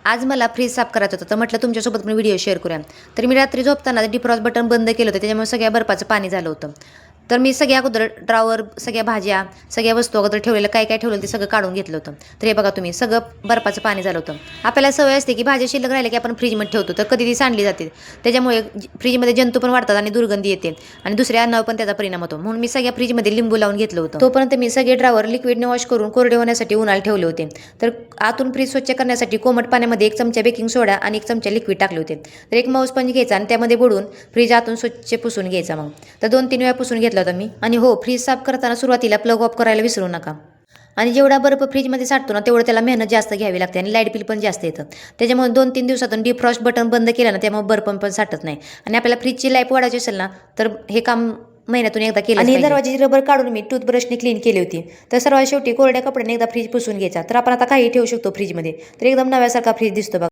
आज मला फ्रीज साफ करायचं होतं, तर म्हटलं तुमच्यासोबत पण व्हिडिओ शेअर करूया. तर मी रात्री झोपताना डिफ्रॉस्ट बटन बंद केलं होतं, त्याच्यामुळे सगळ्या बर्फाचं पाणी झालं होतं. तर मी सगळ्या अगोदर ड्रॉवर, सगळ्या भाज्या, सगळ्या वस्तू अगोदर ठेवलेलं काय काय ठेवलेलं ते सगळं काढून घेतलं होतं. तर हे बघा तुम्ही, सगळं बर्फाचं पाणी झालं होतं. आपल्याला सवय असते की भाज्या शिल्लक राहिल्या की आपण फ्रीजमध्ये ठेवतो, तर कधी ती सांडली जाते. त्याच्यामुळे फ्रीजमध्ये जंतू पण वाढतात आणि दुर्गंधी येते आणि दुसऱ्या अन्नावर पण त्याचा परिणाम होतो. म्हणून मी सगळ्या फ्रीजमध्ये लिंबू लावून घेतलं होतं. तोपर्यंत मी सगळे ड्रॉवर लिक्विडने वॉश करून कोरडे होण्यासाठी उन्हाळ्यात ठेवले होते. तर आतून फ्रीज स्वच्छ करण्यासाठी कोमट पाण्यामध्ये 1 चमचा बेकिंग सोडा आणि 1 चमचा लिक्विड टाकले होते. तर एक माऊस स्पंज घ्यायचा आणि त्यामध्ये बुडवून फ्रीज आतून स्वच्छ पुसून घ्यायचा. मग तर 2-3 वेळा पुसून घेतला होता मी. आणि हो, फ्रीज साफ करताना सुरुवातीला प्लग ऑफ करायला विसरू नका. आणि जेवढा बर्फ फ्रीजमध्ये साठतो ना, तेवढं त्याला मेहनत जास्त घ्यावी लागते आणि लाईट बिल पण जास्त येतं. त्याच्यामुळे 2-3 दिवसातून डिफ्रॉस्ट बटन बंद केलं ना, त्यामुळे बर्फ पण साठत नाही. आणि आपल्याला फ्रीजची लाईफ वाढवायची असेल ना, तर हे काम महिन्यातून एकदा केलं. आणि दरवाजाची रबर काढून मी टूथब्रशने क्लीन केली होती. तर सर्वात शेवटी कोरड्या कपड्याने एकदा फ्रीज पुसून घ्यायचा. तर आपण आता काही ठेवू शकतो फ्रीजमध्ये, तर एकदम नव्यासारखा फ्रीज दिसतो बघा.